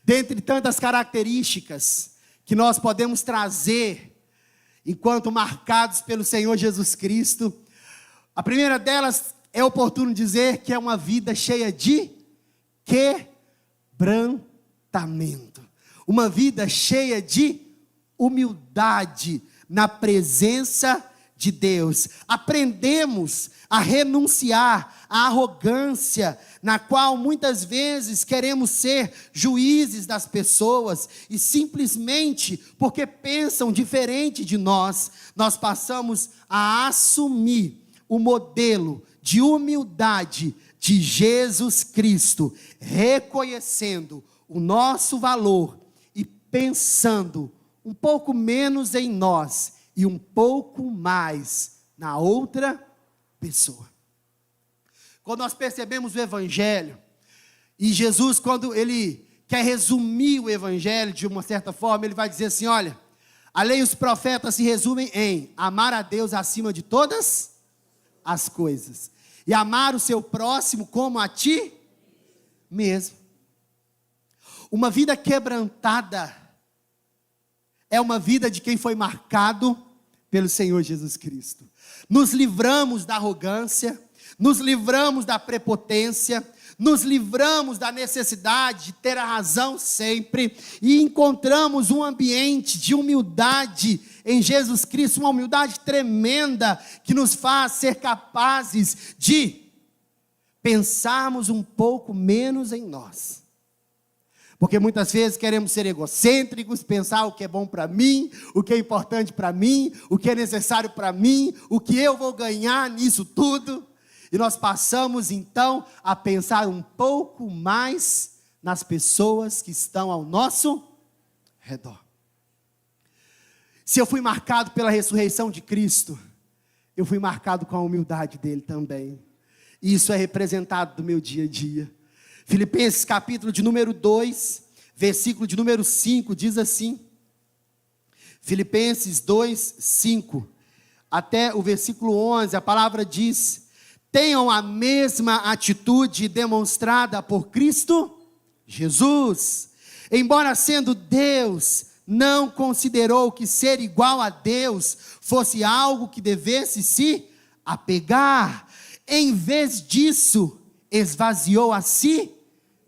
Dentre tantas características que nós podemos trazer enquanto marcados pelo Senhor Jesus Cristo, a primeira delas é oportuno dizer que é uma vida cheia de quebrantamento. Uma vida cheia de humildade na presença de Deus. Aprendemos a renunciar à arrogância, na qual muitas vezes queremos ser juízes das pessoas, e simplesmente porque pensam diferente de nós, nós passamos a assumir o modelo de humildade de Jesus Cristo, reconhecendo o nosso valor e pensando um pouco menos em nós e um pouco mais na outra pessoa. Quando nós percebemos o Evangelho, e Jesus, quando ele quer resumir o Evangelho de uma certa forma, ele vai dizer assim: olha, a lei e os profetas se resumem em amar a Deus acima de todas as coisas, e amar o seu próximo como a ti mesmo. Uma vida quebrantada é uma vida de quem foi marcado pelo Senhor Jesus Cristo. Nos livramos da arrogância, nos livramos da prepotência, nos livramos da necessidade de ter a razão sempre, e encontramos um ambiente de humildade em Jesus Cristo, uma humildade tremenda, que nos faz ser capazes de pensarmos um pouco menos em nós. Porque muitas vezes queremos ser egocêntricos, pensar o que é bom para mim, o que é importante para mim, o que é necessário para mim, o que eu vou ganhar nisso tudo. E nós passamos então a pensar um pouco mais nas pessoas que estão ao nosso redor. Se eu fui marcado pela ressurreição de Cristo, eu fui marcado com a humildade dele também. E isso é representado no meu dia a dia. Filipenses capítulo de número 2, versículo de número 5, diz assim. Filipenses 2, 5, até o versículo 11, a palavra diz: tenham a mesma atitude demonstrada por Cristo Jesus. Embora sendo Deus, não considerou que ser igual a Deus fosse algo que devesse se apegar. Em vez disso, esvaziou a si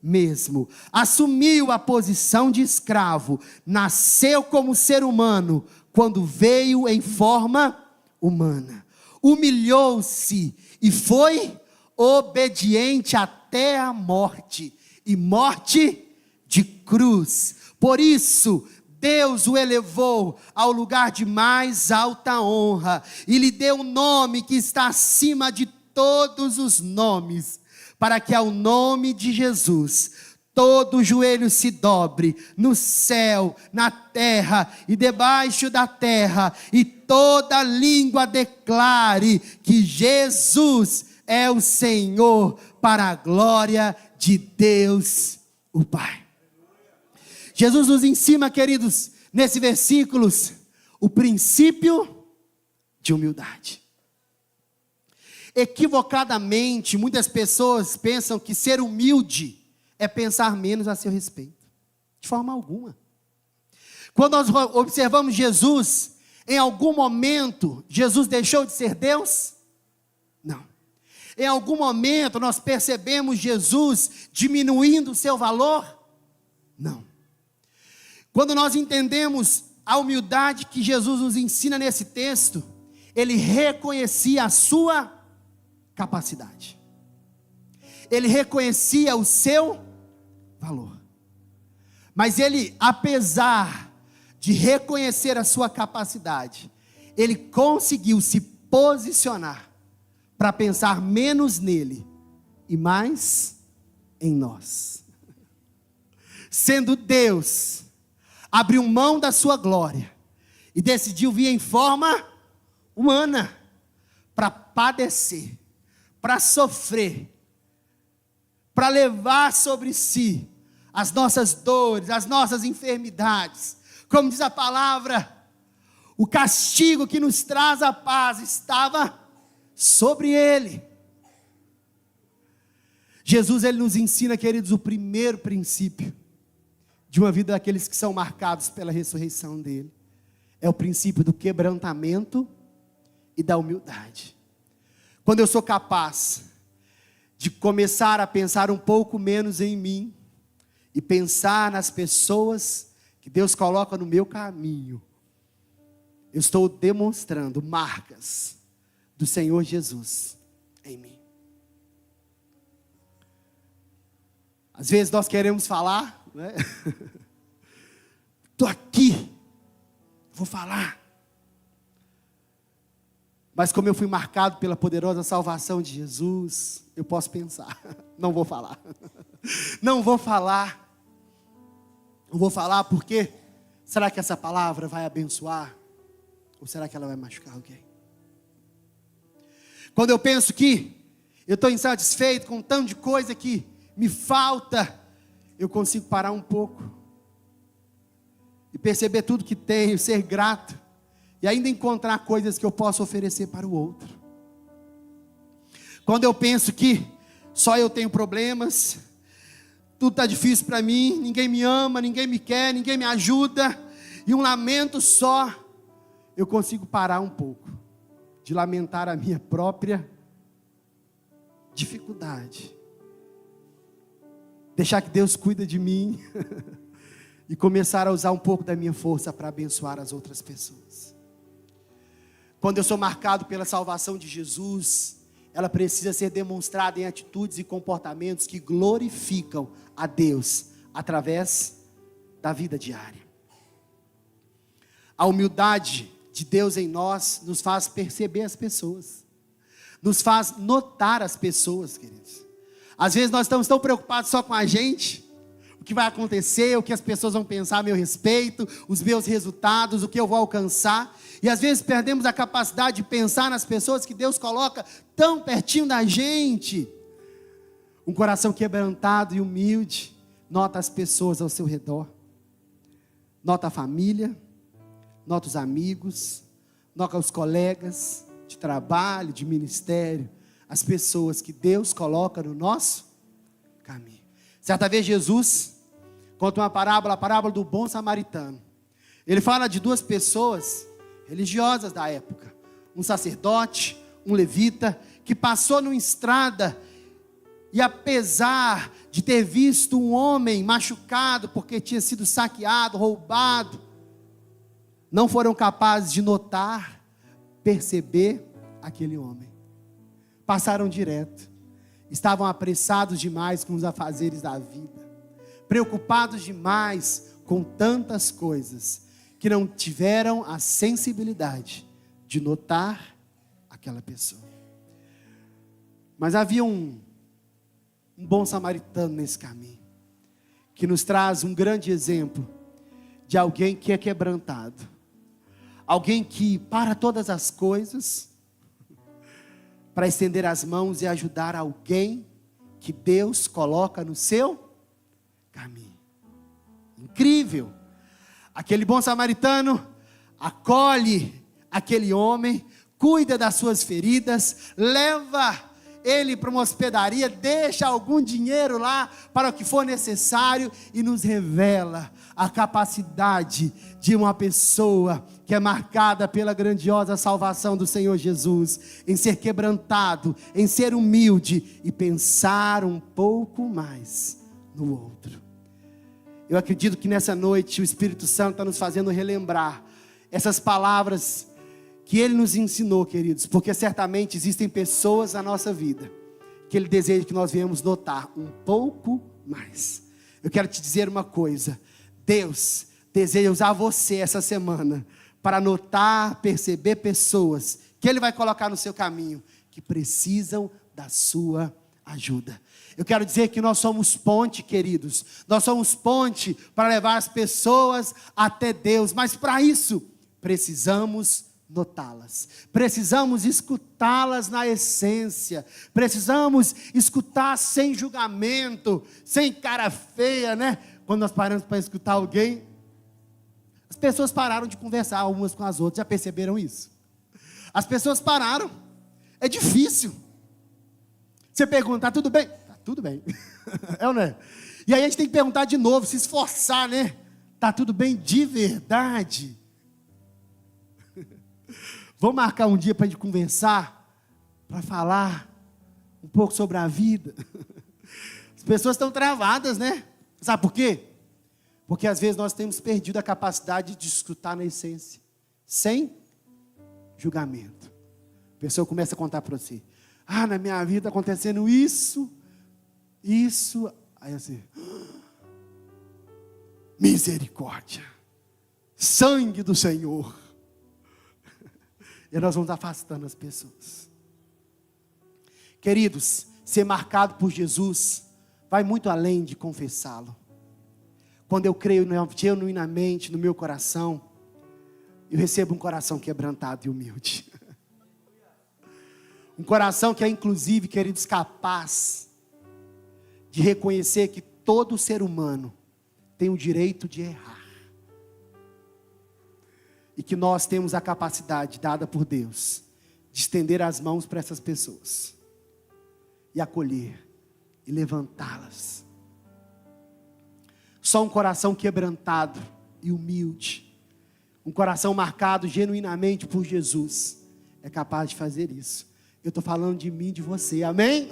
mesmo, assumiu a posição de escravo, nasceu como ser humano, quando veio em forma humana, humilhou-se e foi obediente até a morte, e morte de cruz. Por isso Deus o elevou ao lugar de mais alta honra, e lhe deu um nome que está acima de todos os nomes, para que ao nome de Jesus todo joelho se dobre, no céu, na terra e debaixo da terra, e toda língua declare que Jesus é o Senhor, para a glória de Deus o Pai. Jesus nos ensina, queridos, nesses versículos, o princípio de humildade. Equivocadamente, muitas pessoas pensam que ser humilde é pensar menos a seu respeito. De forma alguma. Quando nós observamos Jesus, em algum momento, Jesus deixou de ser Deus? Não. Em algum momento, nós percebemos Jesus diminuindo o seu valor? Não. Quando nós entendemos a humildade que Jesus nos ensina nesse texto, ele reconhecia a sua capacidade. Ele reconhecia o seu valor. Mas ele, apesar de reconhecer a sua capacidade, ele conseguiu se posicionar para pensar menos nele e mais em nós. Sendo Deus, abriu mão da sua glória e decidiu vir em forma humana para padecer, para sofrer, para levar sobre si as nossas dores, as nossas enfermidades. Como diz a palavra, o castigo que nos traz a paz estava sobre ele. Jesus, ele nos ensina, queridos, o primeiro princípio de uma vida daqueles que são marcados pela ressurreição dele. É o princípio do quebrantamento e da humildade. Quando eu sou capaz de começar a pensar um pouco menos em mim e pensar nas pessoas que Deus coloca no meu caminho, eu estou demonstrando marcas do Senhor Jesus em mim. Às vezes nós queremos falar, né? Estou aqui, vou falar. Mas como eu fui marcado pela poderosa salvação de Jesus, eu posso pensar, não vou falar. Não vou falar. Não vou falar porque, será que essa palavra vai abençoar? Ou será que ela vai machucar alguém? Quando eu penso que eu estou insatisfeito com um tanto de coisa que me falta, eu consigo parar um pouco e perceber tudo que tenho, ser grato e ainda encontrar coisas que eu posso oferecer para o outro. Quando eu penso que só eu tenho problemas, tudo está difícil para mim, ninguém me ama, ninguém me quer, ninguém me ajuda, e um lamento só, eu consigo parar um pouco de lamentar a minha própria dificuldade. Deixar que Deus cuida de mim e começar a usar um pouco da minha força para abençoar as outras pessoas. Quando eu sou marcado pela salvação de Jesus, ela precisa ser demonstrada em atitudes e comportamentos que glorificam a Deus através da vida diária. A humildade de Deus em nós nos faz perceber as pessoas, nos faz notar as pessoas, queridos. Às vezes nós estamos tão preocupados só com a gente, o que vai acontecer, o que as pessoas vão pensar a meu respeito, os meus resultados, o que eu vou alcançar, e às vezes perdemos a capacidade de pensar nas pessoas que Deus coloca tão pertinho da gente. Um coração quebrantado e humilde nota as pessoas ao seu redor, nota a família, nota os amigos, nota os colegas de trabalho, de ministério, as pessoas que Deus coloca no nosso caminho. Certa vez Jesus conta uma parábola, a parábola do bom samaritano. Ele fala de duas pessoas religiosas da época, um sacerdote, um levita, que passou numa estrada e apesar de ter visto um homem machucado porque tinha sido saqueado, roubado, não foram capazes de notar, perceber aquele homem. Passaram direto. Estavam apressados demais com os afazeres da vida, preocupados demais com tantas coisas, que não tiveram a sensibilidade de notar aquela pessoa. Mas havia um bom samaritano nesse caminho, que nos traz um grande exemplo de alguém que é quebrantado, alguém que para todas as coisas, para estender as mãos e ajudar alguém que Deus coloca no seu caminho. Incrível! Aquele bom samaritano acolhe aquele homem, cuida das suas feridas, leva ele para uma hospedaria, deixa algum dinheiro lá para o que for necessário e nos revela a capacidade de uma pessoa que é marcada pela grandiosa salvação do Senhor Jesus, em ser quebrantado, em ser humilde e pensar um pouco mais no outro. Eu acredito que nessa noite o Espírito Santo está nos fazendo relembrar essas palavras que Ele nos ensinou, queridos, porque certamente existem pessoas na nossa vida que Ele deseja que nós venhamos notar um pouco mais. Eu quero te dizer uma coisa: Deus deseja usar você essa semana para notar, perceber pessoas que Ele vai colocar no seu caminho, que precisam da sua ajuda. Eu quero dizer que nós somos ponte, queridos, nós somos ponte para levar as pessoas até Deus, mas para isso precisamos notá-las, precisamos escutá-las na essência, precisamos escutar sem julgamento, sem cara feia, né? Quando nós paramos para escutar alguém, as pessoas pararam de conversar umas com as outras, já perceberam isso? As pessoas pararam, é difícil. Você pergunta, tá tudo bem? Tá tudo bem. É ou não é? E aí a gente tem que perguntar de novo, se esforçar, né? Tá tudo bem de verdade? Vamos marcar um dia para a gente conversar, para falar um pouco sobre a vida. As pessoas estão travadas, né? Sabe por quê? Porque às vezes nós temos perdido a capacidade de escutar na essência, sem julgamento. A pessoa começa a contar para você: ah, na minha vida acontecendo isso. Aí assim, misericórdia, sangue do Senhor. E nós vamos afastando as pessoas. Queridos, ser marcado por Jesus vai muito além de confessá-lo. Quando eu creio genuinamente no meu coração, eu recebo um coração quebrantado e humilde. Um coração que é inclusive, queridos, capaz de reconhecer que todo ser humano tem o direito de errar. E que nós temos a capacidade dada por Deus de estender as mãos para essas pessoas e acolher e levantá-las. Só um coração quebrantado e humilde, um coração marcado genuinamente por Jesus, é capaz de fazer isso. Eu estou falando de mim e de você, amém?